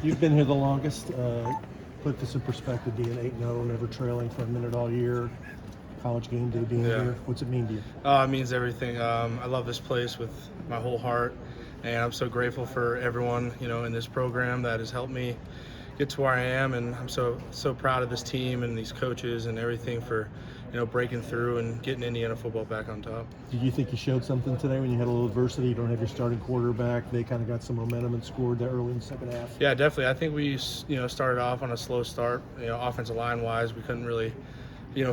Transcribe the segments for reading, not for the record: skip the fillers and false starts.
You've been here the longest. Put this in perspective, being 8-0, never trailing for a minute all year. College game day being here. What's it mean to you? It means everything. I love this place with my whole heart, and I'm so grateful for everyone, in this program that has helped me get to where I am, and I'm so proud of this team and these coaches and everything for, breaking through and getting Indiana football back on top. Did you think you showed something today when you had a little adversity? You don't have your starting quarterback. They kind of got some momentum and scored that early in the second half. Yeah, definitely. I think we, started off on a slow start. Offensive line wise, we couldn't really,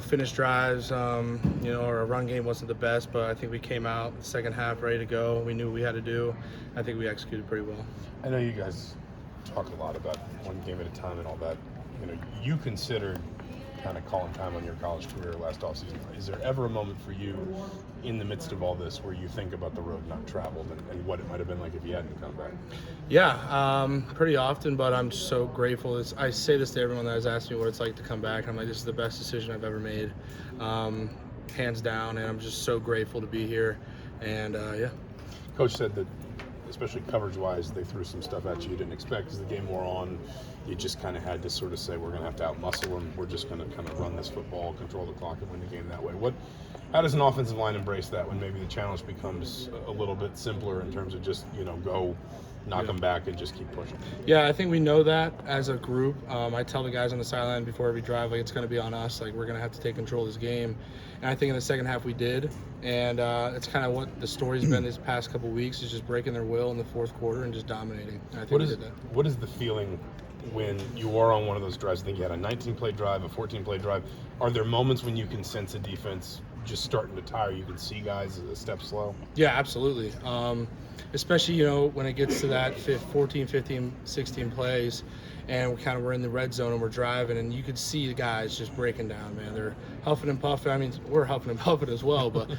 finish drives. Our run game wasn't the best, but I think we came out the second half ready to go. We knew what we had to do. I think we executed pretty well. I know you guys talk a lot about one game at a time and all that. You considered kind of calling time on your college career last offseason. Is there ever a moment for you in the midst of all this where you think about the road not traveled and what it might have been like if you hadn't come back? Yeah, pretty often, but I'm so grateful. I say this to everyone that has asked me what it's like to come back. I'm like, this is the best decision I've ever made, hands down, and I'm just so grateful to be here. And, yeah. Coach said that, especially coverage-wise, they threw some stuff at you didn't expect as the game wore on. You just kind of had to sort of say, we're going to have to outmuscle them. We're just going to kind of run this football, control the clock, and win the game that way. How does an offensive line embrace that when maybe the challenge becomes a little bit simpler in terms of just, go knock them back and just keep pushing? Yeah, I think we know that as a group. I tell the guys on the sideline before every drive, it's going to be on us. We're going to have to take control of this game. And I think in the second half we did. And it's kind of what the story's been this past couple weeks, is just breaking their will in the fourth quarter and just dominating. And I think we did that. What is the feeling when you are on one of those drives? I think you had a 19-play drive, a 14-play drive. Are there moments when you can sense a defense just starting to tire? You can see guys a step slow? Yeah, absolutely. Especially, when it gets to that 14, 15, 16 plays and we're in the red zone and we're driving, and you could see the guys just breaking down, man. They're huffing and puffing. I mean, we're huffing and puffing as well, but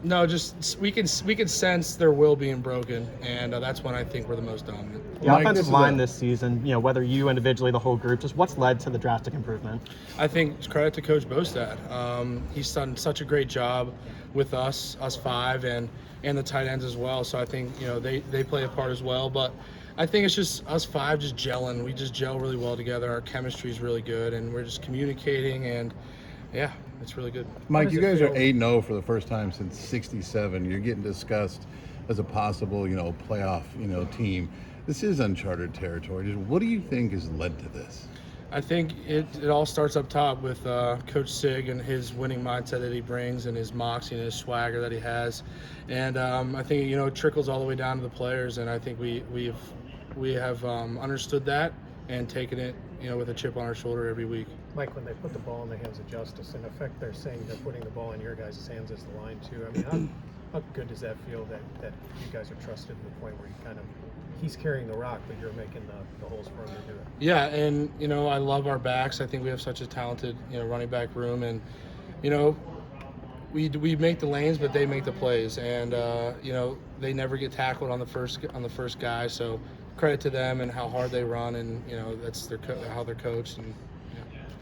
no, just we can sense their will being broken, and that's when I think we're the most dominant. The offensive line this season, whether you individually, the whole group, just what's led to the drastic improvement? I think credit to Coach Bostad. He's done such a great job with us five, and the tight ends as well. So I think, they play a part as well. But I think it's just us five just gelling. We just gel really well together. Our chemistry is really good, and we're just communicating, and yeah, it's really good. Mike, you guys are 8-0 for the first time since '67. You're getting discussed as a possible, playoff, team. This is uncharted territory. Just what do you think has led to this? I think it all starts up top with Coach Sig and his winning mindset that he brings, and his moxie and his swagger that he has. And I think, it trickles all the way down to the players, and I think we have understood that and taken it, with a chip on our shoulder every week. Mike, when they put the ball in the hands of Justice, in effect they're saying they're putting the ball in your guys' hands as the line too. I mean, how good does that feel that you guys are trusted to the point where you he's carrying the rock, but you're making the holes for him to do it? Yeah, and, I love our backs. I think we have such a talented, running back room, and, we make the lanes, but they make the plays, and, they never get tackled on the first guy, so credit to them and how hard they run, and, that's how they're coached. And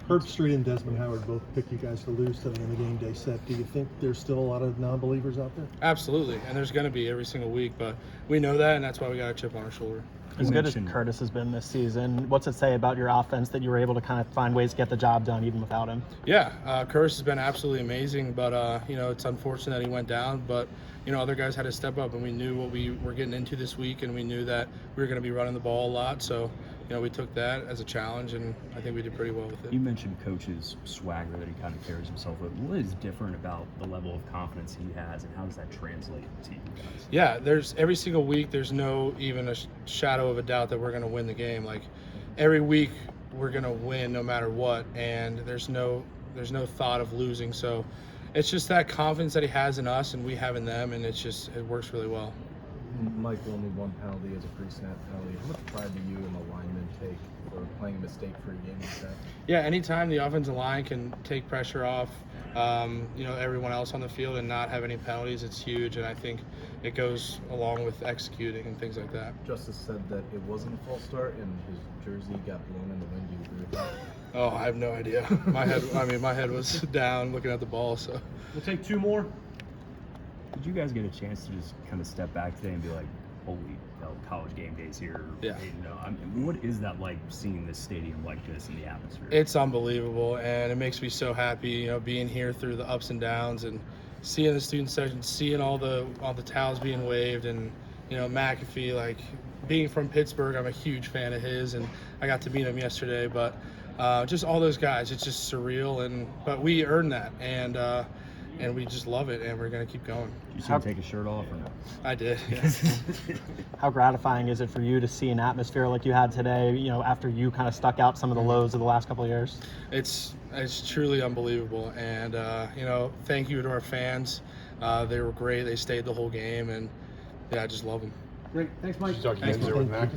Herbstreit and Desmond Howard both picked you guys to lose today in the game day set. Do you think there's still a lot of non-believers out there? Absolutely, and there's going to be every single week, but we know that, and that's why we got a chip on our shoulder. As good as Curtis has been this season, what's it say about your offense that you were able to kind of find ways to get the job done even without him? Yeah, Curtis has been absolutely amazing, but it's unfortunate that he went down, but other guys had to step up, and we knew what we were getting into this week, and we knew that we were going to be running the ball a lot, so we took that as a challenge, and I think we did pretty well with it. You mentioned Coach's swagger that he kind of carries himself with. What is different about the level of confidence he has, and how does that translate to you guys? Yeah, there's every single week, there's no even a shadow of a doubt that we're going to win the game. Like, every week we're going to win no matter what, and there's no thought of losing. So it's just that confidence that he has in us and we have in them, and it works really well. Mike, only one penalty is a pre-snap penalty. How much pride do you and the linemen take for playing a mistake-free game like that? Yeah, anytime the offensive line can take pressure off, everyone else on the field and not have any penalties, it's huge, and I think it goes along with executing and things like that. Justice said that it wasn't a false start and his jersey got blown in the wind. Do you agree with that? Oh, I have no idea. My head was down looking at the ball. So We'll take two more. Did you guys get a chance to just kind of step back today and be like, holy, college game days here. Yeah. You know, I mean, what is that like seeing this stadium like this and the atmosphere? It's unbelievable, and it makes me so happy, you know, being here through the ups and downs and seeing the student section, seeing all the towels being waved, and you know, McAfee, like being from Pittsburgh, I'm a huge fan of his, and I got to meet him yesterday. But just all those guys, it's just surreal, but we earned that, and we just love it, and we're gonna keep going. Did you see him take his shirt off or no? I did. Yes. How gratifying is it for you to see an atmosphere like you had today, you know, after you kind of stuck out some of the lows of the last couple of years? It's truly unbelievable, and you know, thank you to our fans. They were great. They stayed the whole game, and yeah, I just love them. Great. Thanks, Mike. Did you talk Yinzer with McAfee?